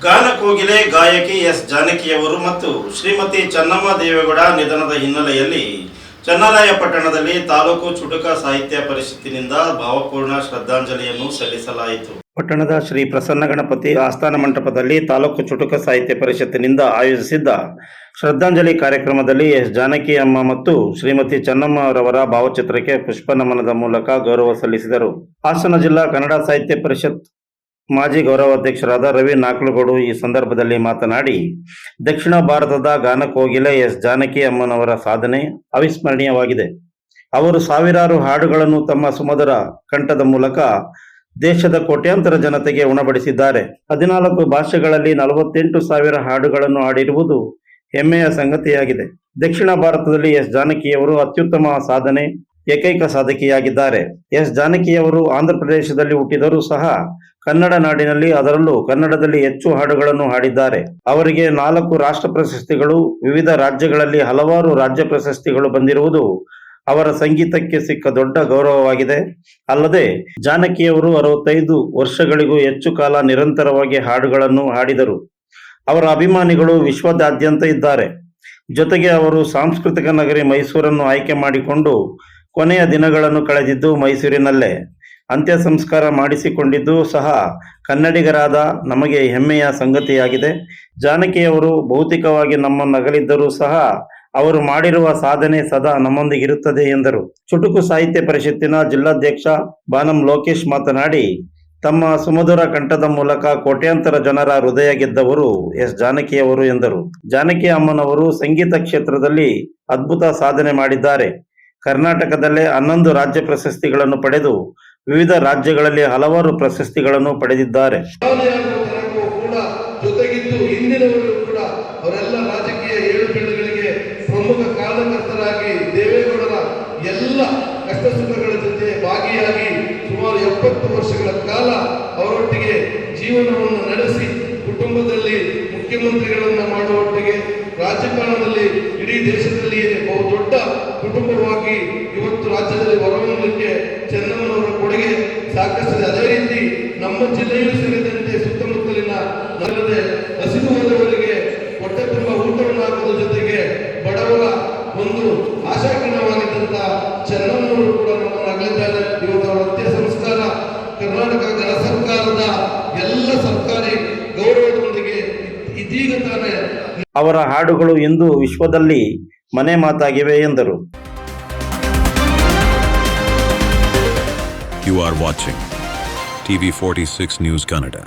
ಗಾನಕೋಗಿಲೆ ಗಾಯಕಿ ಎಸ್ ಜಾನಕಿಯವರು ಮತ್ತು ಶ್ರೀಮತಿ ಚೆನ್ನಮ್ಮ ದೇವೇಗೌಡ ನಿಧನದ ಹಿನ್ನೆಲೆಯಲ್ಲಿ ಚನ್ನರಾಯ ಪಟ್ಟಣದಲ್ಲಿ ತಾಲೂಕು ಚುಟುಕ ಸಾಹಿತ್ಯ ಪರಿಷತ್ತಿನಿಂದ ಭಾವಪೂರ್ಣ ಶ್ರದ್ಧಾಂಜಲಿಯನ್ನು ಸಲ್ಲಿಸಲಾಯಿತು. ಪಟ್ಟಣದ ಶ್ರೀ ಪ್ರಸನ್ನ ಗಣಪತಿ ಆಸ್ಥಾನ ಮಂಟಪದಲ್ಲಿ ತಾಲೂಕು ಚುಟುಕ ಸಾಹಿತ್ಯ ಪರಿಷತ್ತಿನಿಂದ ಆಯೋಜಿಸಿದ್ದ ಶ್ರದ್ಧಾಂಜಲಿ ಕಾರ್ಯಕ್ರಮದಲ್ಲಿ ಎಸ್ ಜಾನಕಿ ಅಮ್ಮ ಮತ್ತು ಶ್ರೀಮತಿ ಚೆನ್ನಮ್ಮ ಅವರವರ ಭಾವಚಿತ್ರಕ್ಕೆ ಪುಷ್ಪ ನಮನದ ಮೂಲಕ ಗೌರವ ಸಲ್ಲಿಸಿದರು. ಹಾಸನ ಜಿಲ್ಲಾ ಕನ್ನಡ ಸಾಹಿತ್ಯ ಪರಿಷತ್ ಮಾಜಿ ಗೌರವಾಧ್ಯಕ್ಷರಾದ ರವಿ ನಾಕ್ಲಗೋಡು ಈ ಸಂದರ್ಭದಲ್ಲಿ ಮಾತನಾಡಿ, ದಕ್ಷಿಣ ಭಾರತದ ಗಾನಕೋಗಿಲೆ ಎಸ್ ಜಾನಕಿ ಅಮ್ಮನವರ ಸಾಧನೆ ಅವಿಸ್ಮರಣೀಯವಾಗಿದೆ. ಅವರು ಸಾವಿರಾರು ಹಾಡುಗಳನ್ನು ತಮ್ಮ ಸುಮಧುರ ಕಂಠದ ಮೂಲಕ ದೇಶದ ಕೋಟ್ಯಾಂತರ ಜನತೆಗೆ ಉಣಬಡಿಸಿದ್ದಾರೆ. 14 ಭಾಷೆಗಳಲ್ಲಿ 48,000 ಹಾಡುಗಳನ್ನು ಹಾಡಿರುವುದು ಹೆಮ್ಮೆಯ ಸಂಗತಿಯಾಗಿದೆ. ದಕ್ಷಿಣ ಭಾರತದಲ್ಲಿ ಎಸ್ ಜಾನಕಿಯವರು ಅತ್ಯುತ್ತಮ ಸಾಧನೆ ಏಕೈಕ ಸಾಧಕಿಯಾಗಿದ್ದಾರೆ. ಎಸ್ ಜಾನಕಿಯವರು ಆಂಧ್ರ ಪ್ರದೇಶದಲ್ಲಿ ಹುಟ್ಟಿದರೂ ಸಹ ಕನ್ನಡ ನಾಡಿನಲ್ಲಿ, ಅದರಲ್ಲೂ ಕನ್ನಡದಲ್ಲಿ ಹೆಚ್ಚು ಹಾಡುಗಳನ್ನು ಹಾಡಿದ್ದಾರೆ. ಅವರಿಗೆ 4 ರಾಷ್ಟ್ರ ಪ್ರಶಸ್ತಿಗಳು, ವಿವಿಧ ರಾಜ್ಯಗಳಲ್ಲಿ ಹಲವಾರು ರಾಜ್ಯ ಪ್ರಶಸ್ತಿಗಳು ಬಂದಿರುವುದು ಅವರ ಸಂಗೀತಕ್ಕೆ ಸಿಕ್ಕ ದೊಡ್ಡ ಗೌರವವಾಗಿದೆ. ಅಲ್ಲದೆ ಜಾನಕಿಯವರು 65 ವರ್ಷಗಳಿಗೂ ಹೆಚ್ಚು ಕಾಲ ನಿರಂತರವಾಗಿ ಹಾಡುಗಳನ್ನು ಹಾಡಿದರು. ಅವರ ಅಭಿಮಾನಿಗಳು ವಿಶ್ವದಾದ್ಯಂತ ಇದ್ದಾರೆ. ಜೊತೆಗೆ ಅವರು ಸಾಂಸ್ಕೃತಿಕ ನಗರಿ ಮೈಸೂರನ್ನು ಆಯ್ಕೆ ಮಾಡಿಕೊಂಡು ಕೊನೆಯ ದಿನಗಳನ್ನು ಕಳೆದಿದ್ದು ಮೈಸೂರಿನಲ್ಲೇ. ಅಂತ್ಯ ಸಂಸ್ಕಾರ ಮಾಡಿಸಿಕೊಂಡಿದ್ದು ಸಹ ಕನ್ನಡಿಗರಾದ ನಮಗೆ ಹೆಮ್ಮೆಯ ಸಂಗತಿಯಾಗಿದೆ. ಜಾನಕಿಯವರು ಭೌತಿಕವಾಗಿ ನಮ್ಮನ್ನಗಲಿದ್ದರೂ ಸಹ ಅವರು ಮಾಡಿರುವ ಸಾಧನೆ ಸದಾ ನಮ್ಮೊಂದಿಗಿರುತ್ತದೆ ಎಂದರು. ಚುಟುಕು ಸಾಹಿತ್ಯ ಪರಿಷತ್ತಿನ ಜಿಲ್ಲಾಧ್ಯಕ್ಷ ಬಾನಂ ಲೋಕೇಶ್ ಮಾತನಾಡಿ, ತಮ್ಮ ಸುಮಧುರ ಕಂಠದ ಮೂಲಕ ಕೋಟ್ಯಾಂತರ ಜನರ ಹೃದಯ ಗೆದ್ದವರು ಎಸ್ ಜಾನಕಿಯವರು ಎಂದರು. ಜಾನಕಿ ಅಮ್ಮನವರು ಸಂಗೀತ ಕ್ಷೇತ್ರದಲ್ಲಿ ಅದ್ಭುತ ಸಾಧನೆ ಮಾಡಿದ್ದಾರೆ. ಕರ್ನಾಟಕದಲ್ಲೇ 11 ರಾಜ್ಯ ಪ್ರಶಸ್ತಿಗಳನ್ನು ಪಡೆದು ವಿವಿಧ ರಾಜ್ಯಗಳಲ್ಲಿ ಹಲವಾರು ಪ್ರಶಸ್ತಿಗಳನ್ನು ಪಡೆದಿದ್ದಾರೆ. ಜೊತೆಗಿದ್ದು ಇಂದಿನವರೆಗೂ ಕೂಡ ಅವರೆಲ್ಲ ರಾಜಕೀಯ ಏಳುಬೀಳುಗಳಿಗೆ ಪ್ರಮುಖ ಕಾರಣಕರ್ತರಾಗಿ ದೇವೇಗೌಡರ ಎಲ್ಲ ಕಷ್ಟ ಸುಖಗಳ ಜೊತೆ ಭಾಗಿಯಾಗಿ ಸುಮಾರು 70 ವರ್ಷಗಳ ಕಾಲ ಅವರೊಟ್ಟಿಗೆ ಜೀವನವನ್ನು ನಡೆಸಿ ಕುಟುಂಬದಲ್ಲಿ ಮುಖ್ಯಮಂತ್ರಿಗಳನ್ನ ಮಾಡುವೊಟ್ಟಿಗೆ ರಾಜಕಾರಣದಲ್ಲಿ ಇಡೀ ದೇಶದಲ್ಲಿಯೇ ಬಹುದೊಡ್ಡ ಕುಟುಂಬವಾಗಿ ಇವತ್ತು ರಾಜ್ಯದಲ್ಲಿ ಹೊರಹೊಮ್ಮಲಿಕ್ಕೆ ಚೆನ್ನಮ್ಮನವರ ಕೊಡುಗೆ ಸಾಕಷ್ಟಿದೆ. ಅದೇ ರೀತಿ ನಮ್ಮ ಜಿಲ್ಲೆಯೂ ಸೇರಿದಂತೆ ಸುತ್ತಮುತ್ತಲಿನ ನಗರದ ಹಸಿರು ಹೋದವರಿಗೆ ಹೊಟ್ಟೆ ತುಂಬ ಊಟವನ್ನು ಹಾಕೋದ್ರ ಜೊತೆಗೆ ಬಡವರ ಒಂದು ಆಶಾಕಿರಣವಾಗಿದ್ದಂಥ ಚೆನ್ನಮ್ಮನವರು ಕೂಡ ನಮ್ಮನ್ನು ಅಗಲಿದ್ದಾರೆ. ಇವತ್ತು ಅವರ ಅಂತ್ಯ ಸಂಸ್ಕಾರ ಕರ್ನಾಟಕ ಗಣ ಸರ್ಕಾರದ ಎಲ್ಲ ಸರ್ಕಾರಿ ಗೌರವದೊಂದಿಗೆ ಇದೀಗ ತಾನೇ ಅವರ ಹಾಡುಗಳು ಇಂದು ವಿಶ್ವದಲ್ಲಿ ಮನೆ ಮಾತಾಗಿವೆ ಎಂದರು. You are watching TV 46 News Kannada.